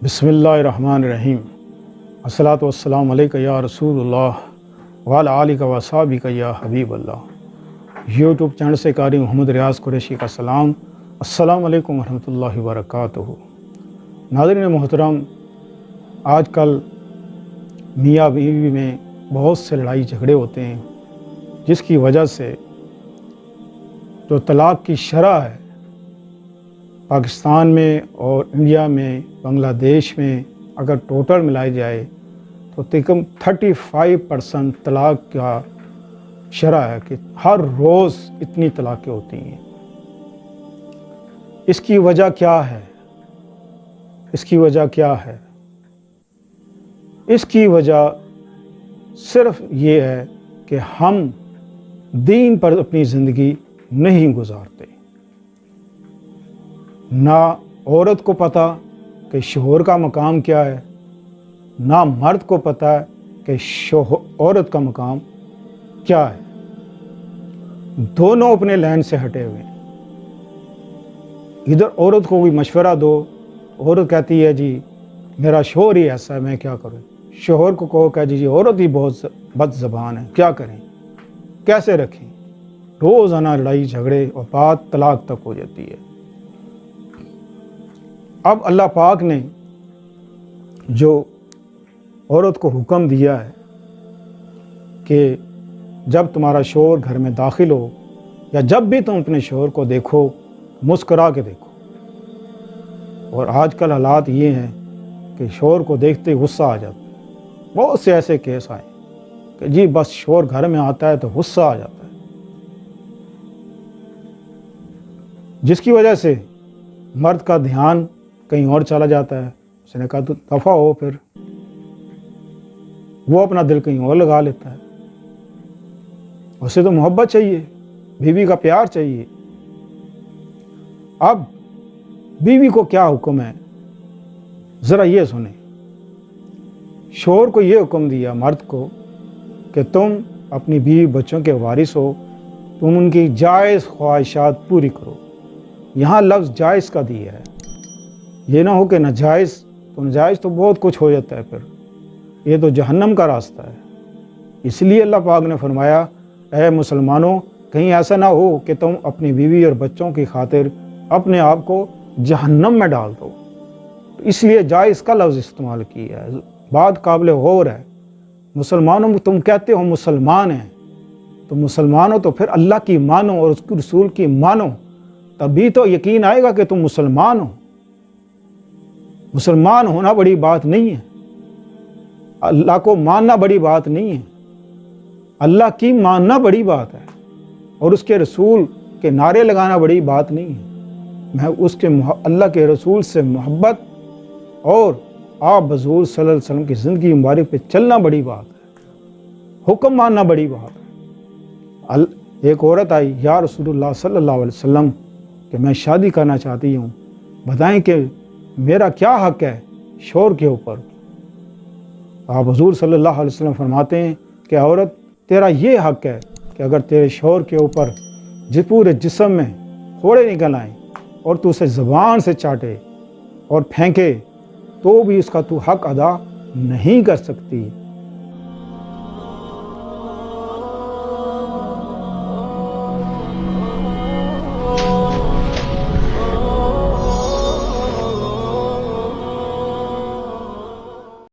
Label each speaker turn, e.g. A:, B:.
A: بسم اللہ الرحمن الرحیم الصلاۃ والسلام علیکہ یا رسول اللہ وعلی آلہ و اصحابہ یا حبیب اللہ۔ یوٹیوب چینل سے قاری محمد ریاض قریشی کا سلام۔ السلام علیکم ورحمۃ اللہ وبرکاتہ۔ ناظرین محترم، آج کل میاں بیوی میں بہت سے لڑائی جھگڑے ہوتے ہیں، جس کی وجہ سے جو طلاق کی شرح ہے پاکستان میں اور انڈیا میں، بنگلہ دیش میں اگر ٹوٹل ملائی جائے تو تقریباً 35% طلاق کا شرح ہے کہ ہر روز اتنی طلاقیں ہوتی ہیں۔ اس کی وجہ کیا ہے؟ اس کی وجہ کیا ہے؟ اس کی وجہ صرف یہ ہے کہ ہم دین پر اپنی زندگی نہیں گزارتے۔ نہ عورت کو پتہ کہ شوہر کا مقام کیا ہے، نہ مرد کو پتہ ہے کہ عورت کا مقام کیا ہے۔ دونوں اپنے لائن سے ہٹے ہوئے ہیں۔ ادھر عورت کو کوئی مشورہ دو، عورت کہتی ہے جی میرا شوہر ہی ایسا ہے، میں کیا کروں۔ شوہر کو کہو کہ جی عورت ہی بہت بد زبان ہے، کیا کریں، کیسے رکھیں۔ روزانہ لڑائی جھگڑے اور بات طلاق تک ہو جاتی ہے۔ اب اللہ پاک نے جو عورت کو حکم دیا ہے کہ جب تمہارا شوہر گھر میں داخل ہو یا جب بھی تم اپنے شوہر کو دیکھو، مسکرا کے دیکھو۔ اور آج کل حالات یہ ہیں کہ شوہر کو دیکھتے ہی غصہ آ جاتا ہے۔ بہت سے ایسے کیس آئے کہ جی بس شوہر گھر میں آتا ہے تو غصہ آ جاتا ہے، جس کی وجہ سے مرد کا دھیان کہیں اور چلا جاتا ہے۔ اس نے کہا تو دفع ہو، پھر وہ اپنا دل کہیں اور لگا لیتا ہے۔ اسے تو محبت چاہیے، بیوی کا پیار چاہیے۔ اب بیوی کو کیا حکم ہے ذرا یہ سنیں۔ شوہر کو یہ حکم دیا مرد کو کہ تم اپنی بیوی بچوں کے وارث ہو، تم ان کی جائز خواہشات پوری کرو۔ یہاں لفظ جائز کا دیا ہے، یہ نہ ہو کہ ناجائز، تو ناجائز تو بہت کچھ ہو جاتا ہے، پھر یہ تو جہنم کا راستہ ہے۔ اس لیے اللہ پاک نے فرمایا اے مسلمانوں، کہیں ایسا نہ ہو کہ تم اپنی بیوی اور بچوں کی خاطر اپنے آپ کو جہنم میں ڈال دو، اس لیے جائز کا لفظ استعمال کیا ہے۔ بات قابل غور ہے۔ مسلمانوں تم کہتے ہو مسلمان ہیں، تو مسلمان ہو تو پھر اللہ کی مانو اور اس کے رسول کی مانو، تبھی تو یقین آئے گا کہ تم مسلمان ہو۔ مسلمان ہونا بڑی بات نہیں ہے، اللہ کو ماننا بڑی بات نہیں ہے، اللہ کی ماننا بڑی بات ہے، اور اس کے رسول کے نعرے لگانا بڑی بات نہیں ہے۔ میں اس کے اللہ کے رسول سے محبت اور آپ حضور صلی اللہ علیہ وسلم کی زندگی مبارک پہ چلنا بڑی بات ہے، حکم ماننا بڑی بات ہے۔ ایک عورت آئی، یا رسول اللہ صلی اللہ علیہ وسلم کہ میں شادی کرنا چاہتی ہوں، بتائیں کہ میرا کیا حق ہے شوہر کے اوپر۔ آپ حضور صلی اللہ علیہ وسلم فرماتے ہیں کہ عورت تیرا یہ حق ہے کہ اگر تیرے شوہر کے اوپر پورے جسم میں پھوڑے نکل آئیں اور تو اسے زبان سے چاٹے اور پھینکے تو بھی اس کا تو حق ادا نہیں کر سکتی۔